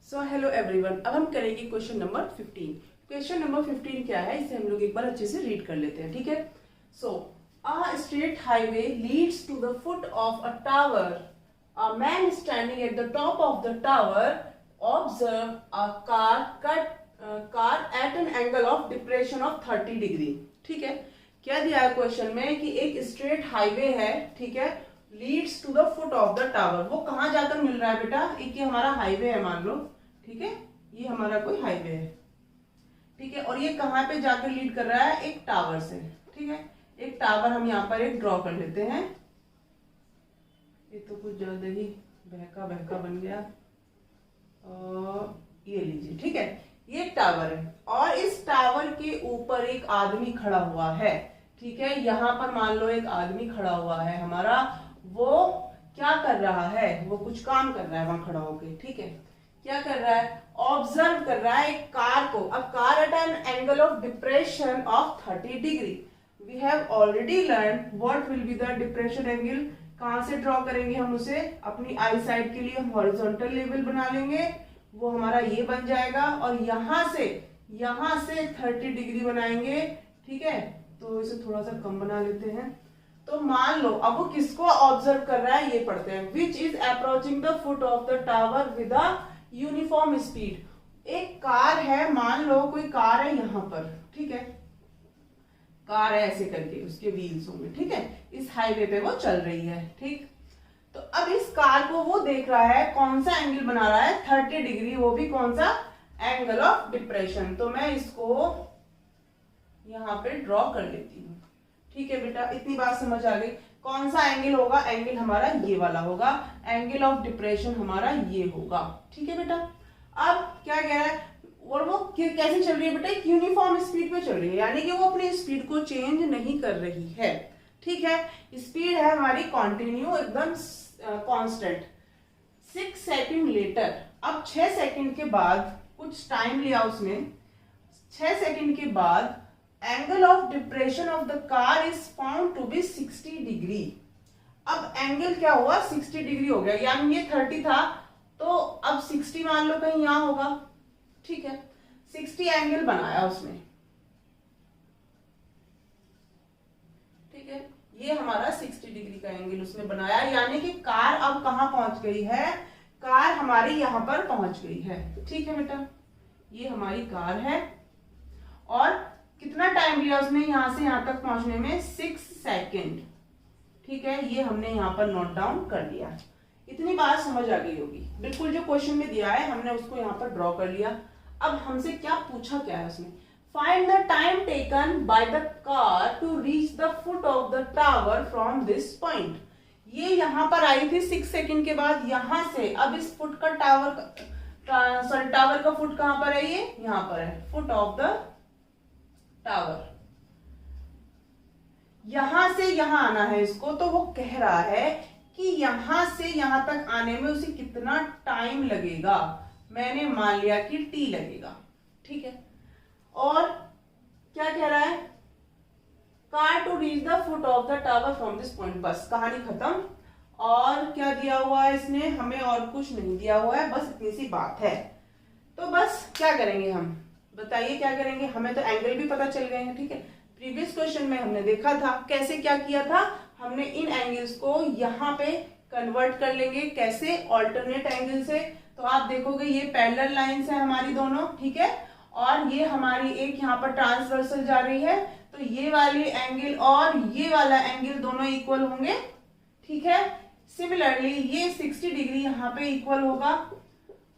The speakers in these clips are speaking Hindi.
सो हेलो एवरीवन, अब हम करेंगे क्वेश्चन नंबर 15। क्वेश्चन नंबर 15 क्या है, इसे हम लोग एक बार अच्छे से रीड कर लेते हैं। ठीक है। So a straight highway leads to the foot of a tower. A man standing at the top of the tower observe a car at an angle of depression of 30 degree. ठीक है। क्या दिया है क्वेश्चन में कि एक स्ट्रेट हाईवे है, ठीक है, leads to the foot of the tower. वो कहां जाकर मिल रहा है बेटा? एक ये हमारा हाईवे है, मान लो, ठीक है, ये हमारा कोई हाईवे है, ठीक है, और ये कहां पे जाकर लीड कर रहा है? एक टावर से। ठीक है, एक टावर हम यहाँ पर एक ड्रॉ कर लेते हैं। ये तो कुछ ज्यादा ही बहका बहका बन गया। ये लीजिए, ठीक है, ये एक टावर है और इस टावर के ऊपर एक आदमी खड़ा हुआ है। ठीक है, यहाँ पर मान लो एक आदमी खड़ा हुआ है हमारा। वो क्या कर रहा है? वो कुछ काम कर रहा है वहां खड़ा होके। ठीक है, क्या कर रहा है? ऑब्जर्व कर रहा है एक कार को। अब car at an angle of depression of 30 डिग्री। We have already learn what will be the depression angle. कहां से ड्रॉ करेंगे हम उसे? अपनी आई साइड के लिए हम हॉरिजॉन्टल लेवल बना लेंगे, वो हमारा ये बन जाएगा, और यहां से 30 डिग्री बनाएंगे। ठीक है, तो इसे थोड़ा सा कम बना लेते हैं। तो मान लो अब वो किसको ऑब्जर्व कर रहा है, ये पढ़ते हैं। Which is approaching the foot of the tower with a uniform speed. एक कार है, मान लो कोई कार है यहाँ पर, ठीक है, कार है ऐसे करके, उसके व्हील्स होंगे, ठीक है, इस हाईवे पे वो चल रही है। ठीक, तो अब इस कार को वो देख रहा है, कौन सा एंगल बना रहा है? 30 डिग्री, वो भी कौन सा? Angle of depression. तो मैं इसको यहां पे ड्रॉ कर लेती हूँ। ठीक है बेटा, इतनी बात समझ आ गई। कौन सा एंगल होगा? एंगल हमारा ये वाला होगा, एंगल ऑफ डिप्रेशन हमारा ये होगा। ठीक है बेटा, अब क्या कह रहा है? और वो कैसे चल रही है बेटा? एक यूनिफॉर्म स्पीड पे चल रही है, यानी कि वो अपनी स्पीड को चेंज नहीं कर रही है। ठीक है, स्पीड है हमारी कॉन्टिन्यू, एकदम कांस्टेंट। 6 सेकंड लेटर, अब 6 सेकंड के बाद, कुछ टाइम लिया उसने, 6 सेकंड के बाद angle of depression of the car is found to be 60 डिग्री। अब एंगल क्या हुआ? 60 डिग्री हो गया, यानी ये 30 था तो अब 60 मान लो कहीं यहां होगा। ठीक है, 60 एंगल बनाया उसने। ठीक है, ये हमारा 60 डिग्री का एंगल उसने बनाया, यानी कि कार अब कहां पहुंच गई है? कार हमारी यहां पर पहुंच गई है। ठीक है बेटा, ये हमारी कार है और कितना टाइम लिया उसने यहां से यहां तक पहुंचने में? 6 सेकेंड। ठीक है, ये हमने यहां पर नोट डाउन कर लिया। इतनी बात समझ आ गई होगी। बिल्कुल जो क्वेश्चन में दिया है हमने उसको यहां पर ड्रॉ कर लिया। अब हमसे क्या पूछा, क्या है उसने? Find the time taken by the car to reach the foot of the tower from this point. ये यहां पर आई थी 6 सेकेंड के बाद, यहां से अब इस फुट का टावर का फुट कहां पर है? ये यहां पर है, फुट ऑफ द टावर। यहां से यहां आना है इसको, तो वो कह रहा है कि यहां से यहां तक आने में उसे कितना टाइम लगेगा। मैंने मान लिया कि t लगेगा। ठीक है, और क्या कह रहा है? Car to reach the foot of the tower from this point. बस कहानी खत्म। और क्या दिया हुआ है इसने? हमें और कुछ नहीं दिया हुआ है, बस इतनी सी बात है। तो बस क्या करेंगे हम, बताइए क्या करेंगे? हमें तो एंगल भी पता चल गए हैं। ठीक है, प्रीवियस क्वेश्चन में हमने देखा था कैसे क्या किया था। हमने इन एंगल्स को यहाँ पे कन्वर्ट कर लेंगे। कैसे? ऑल्टरनेट एंगल से। तो आप देखोगे ये पैरेलल लाइंस है हमारी दोनों, ठीक है, और ये हमारी एक यहाँ पर ट्रांसवर्सल जा रही है, तो ये वाली एंगल और ये वाला एंगल दोनों इक्वल होंगे। ठीक है, सिमिलरली ये 60 डिग्री यहाँ पे इक्वल होगा।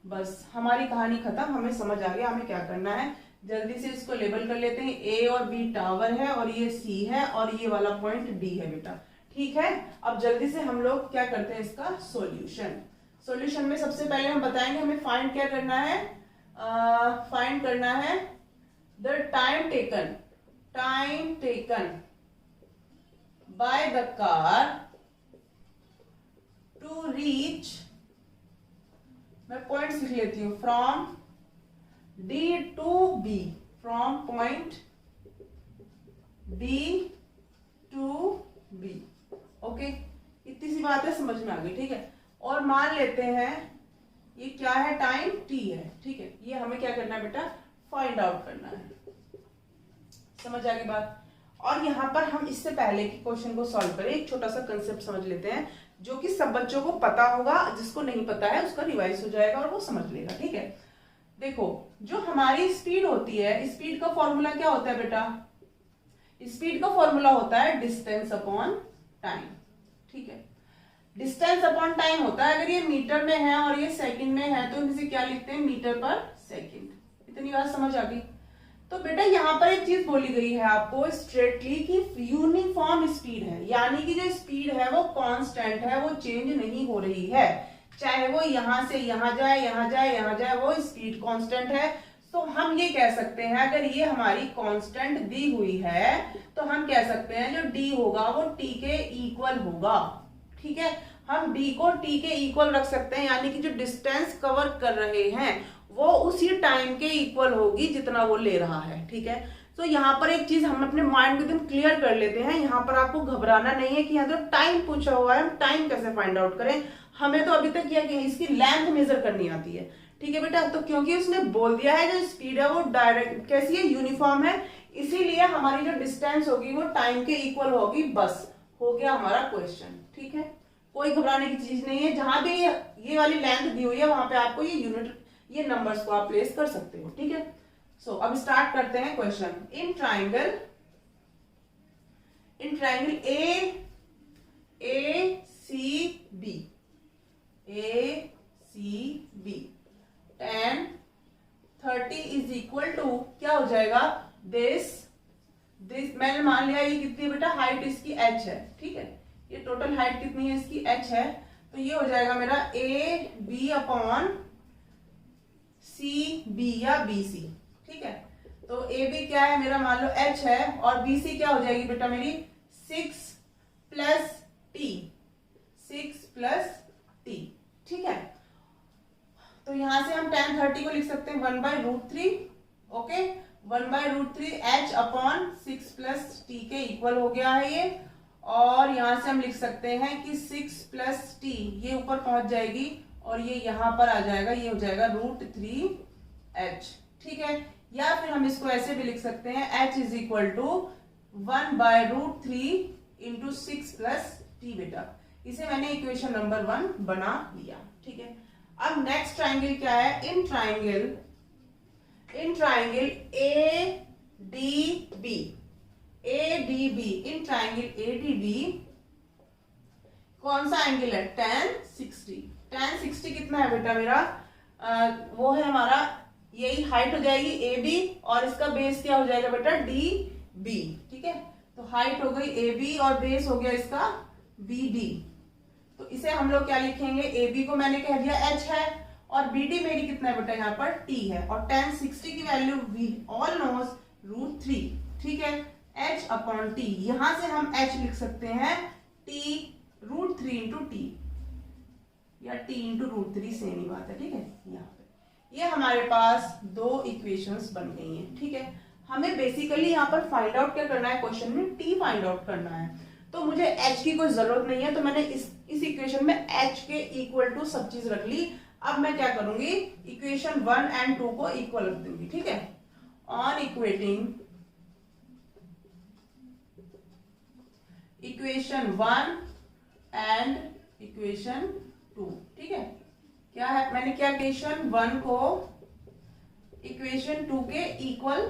बस हमारी कहानी खत्म, हमें समझ आ गया हमें क्या करना है। जल्दी से इसको लेबल कर लेते हैं। ए और बी टावर है और ये सी है और ये वाला पॉइंट डी है बेटा। ठीक है, अब जल्दी से हम लोग क्या करते हैं इसका सॉल्यूशन। सॉल्यूशन में सबसे पहले हम बताएंगे हमें फाइंड क्या करना है। फाइंड करना है the time taken by the car to reach, मैं पॉइंट्स लिख लेती हूँ, from D to B, from point D to B। Okay, इतनी सी बात है, समझ में आ गई। ठीक है, और मान लेते हैं ये क्या है, टाइम t है, ठीक है। ये हमें क्या करना है बेटा, फाइंड आउट करना है। समझ आ गई बात। और यहाँ पर हम इससे पहले कि क्वेश्चन को सॉल्व करें एक छोटा सा कंसेप्ट समझ लेते हैं, जो कि सब बच्चों को पता होगा, जिसको नहीं पता है उसका रिवाइज हो जाएगा और वो समझ लेगा, ठीक है। देखो, जो हमारी स्पीड होती है, स्पीड का फॉर्मूला क्या होता है बेटा, स्पीड का फॉर्मूला होता है डिस्टेंस अपॉन टाइम, ठीक है। डिस्टेंस अपॉन टाइम होता है, अगर ये मीटर में है और ये सेकंड में है तो इसे क्या लिखते हैं, मीटर पर सेकंड। इतनी बात समझ आ गई। तो बेटा यहाँ पर एक चीज बोली गई है आपको स्ट्रेटली कि यूनिफॉर्म स्पीड है, यानी कि जो स्पीड है वो कांस्टेंट है, वो चेंज नहीं हो रही है, चाहे वो यहां से यहां जाए, यहां जाए, यहां जाए, वो स्पीड कांस्टेंट है। तो हम ये कह सकते हैं, अगर ये हमारी कांस्टेंट दी हुई है तो हम कह सकते हैं जो d होगा वो t के इक्वल होगा, ठीक है। हम d को t के इक्वल रख सकते हैं, यानी कि जो डिस्टेंस कवर कर रहे हैं वो उसी टाइम के इक्वल होगी जितना वो ले रहा है, ठीक है। तो यहाँ पर एक चीज हम अपने माइंड में एकदम क्लियर कर लेते हैं, यहाँ पर आपको घबराना नहीं है कि यहाँ तो टाइम पूछा हुआ है, हम टाइम कैसे फाइंड आउट करें। हमें तो अभी तक क्या कि इसकी लेंथ मेजर करनी आती है, ठीक है बेटा। तो क्योंकि उसने बोल दिया है जो स्पीड है वो डायरेक्ट कैसी है, यूनिफॉर्म है, इसीलिए हमारी जो डिस्टेंस होगी वो टाइम के इक्वल होगी। बस हो गया हमारा क्वेश्चन, ठीक है। कोई घबराने की चीज नहीं है, जहां भी ये वाली लेंथ दी हुई है वहां पे आपको ये यूनिट, ये नंबर्स को आप प्लेस कर सकते हो, ठीक है। सो अब स्टार्ट करते हैं question. In triangle A C B tan 30 is equal to क्या हो जाएगा, दिस मैंने मान लिया ये कितनी बेटा, हाइट इसकी h है, ठीक है। ये टोटल हाइट कितनी है इसकी, h है। तो ये हो जाएगा मेरा A B upon C B या बी सी, ठीक है। तो ए बी क्या है मेरा, मान लो h है, और बी सी क्या हो जाएगी बेटा मेरी 6 प्लस टी, ठीक है। तो यहां से हम tan 30 को लिख सकते हैं 1/√3, okay. 1/√3 h upon 6 plus T के इक्वल हो गया है ये। और यहां से हम लिख सकते हैं कि 6 प्लस टी ये ऊपर पहुंच जाएगी और ये यहां पर आ जाएगा, ये हो जाएगा √3h, ठीक है। या फिर हम इसको ऐसे भी लिख सकते हैं h is equal to 1/√3 into 6 plus T बेटा। इसे मैंने इक्वेशन नंबर 1 बना लिया, ठीक है। अब नेक्स्ट ट्राइंगल क्या है, in triangle ADB, in triangle ADB कौन सा एंगल है, tan 60 कितना है बेटा मेरा, वो है हमारा, यही हाइट हो जाएगी AB और इसका बेस क्या हो जाएगा बेटा DB, ठीक है। तो हाइट हो गई AB और बेस हो गया इसका BD। तो इसे हम लोग क्या लिखेंगे, AB को मैंने कह दिया h है और BD मेरी कितना है बेटा यहाँ पर t है, और tan 60 की वैल्यू वी ऑल नोस √3, ठीक है। h अपॉन t, यहां से हम h लिख सकते हैं t √3 इंटू टी, या t इंटू √3 सेम ही बात है, ठीक है। यहाँ पे ये हमारे पास दो इक्वेशंस बन गई हैं, ठीक है। हमें बेसिकली यहाँ पर फाइंड आउट क्या करना है, क्वेश्चन में t फाइंड आउट करना है। तो मुझे h की कोई जरूरत नहीं है, तो मैंने इस इक्वेशन में h के इक्वल टू सब चीज रख ली। अब मैं क्या करूंगी, इक्वेशन 1 एंड 2 को इक्वल रख दूंगी, ठीक है। On equating equation 1 and equation 2, ठीक है। क्या है, मैंने क्या इक्वेशन 1 को इक्वेशन 2 के इक्वल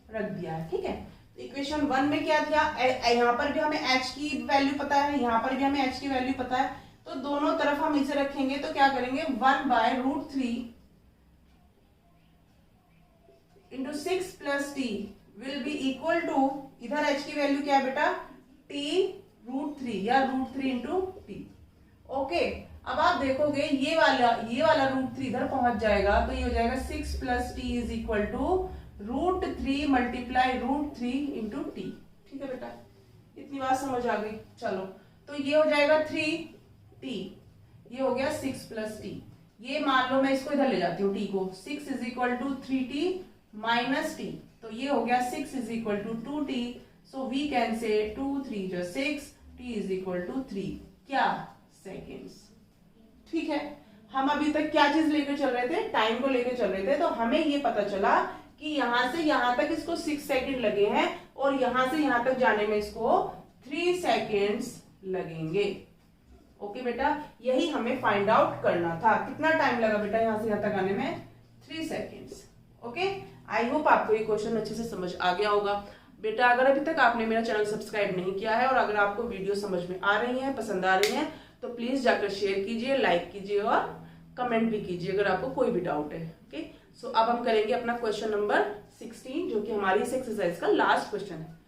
रख दिया है, ठीक है। इक्वेशन 1 में क्या था, यहाँ पर भी हमें h की वैल्यू पता है, यहाँ पर भी हमें h की वैल्यू पता है, तो दोनों तरफ हम इसे रखेंगे तो क्या करेंगे, 1/√3 into 6 plus T will be equal to, इधर h की वैल्यू क्या है बेटा t √3 या √3 इंटू टी, ओके। अब आप देखोगे ये वाला √3 इधर पहुंच जाएगा, तो ये हो जाएगा 6 plus T is equal to √3 multiply √3 into T, ठीक है बेटा। इतनी बात समझ आ गई, चलो। तो ये हो जाएगा 3t, ये हो गया 6 प्लस टी। ये मान लो मैं इसको इधर ले जाती हूँ t को, 6 is equal to 3t minus T, तो ये हो गया 6 is equal to 2t। So we can say 2 3 जो 6, t इज इक्वल टू 3 क्या सेकेंड्स, ठीक है। हम अभी तक क्या चीज लेकर चल रहे थे, टाइम को लेकर चल रहे थे, तो हमें ये पता चला कि यहां से यहां तक इसको 6 सेकंड लगे हैं और यहां से यहां तक जाने में इसको 3 सेकेंड्स लगेंगे। ओके बेटा, यही हमें फाइंड आउट करना था। कितना टाइम लगा बेटा यहां से यहां तक आने में? 3 सेकेंड्स। ओके, आई होप आपको ये क्वेश्चन अच्छे से समझ आ गया होगा। बेटा अगर अभी तक आपने मेरा चैनल सब्सक्राइब नहीं किया है और अगर आपको वीडियो समझ में आ रही है, पसंद आ रही है, तो प्लीज जाकर शेयर कीजिए, लाइक कीजिए और कमेंट भी कीजिए अगर आपको कोई भी डाउट है। ओके, सो अब हम करेंगे अपना क्वेश्चन नंबर 16, जो कि हमारी इस एक्सरसाइज का लास्ट क्वेश्चन है।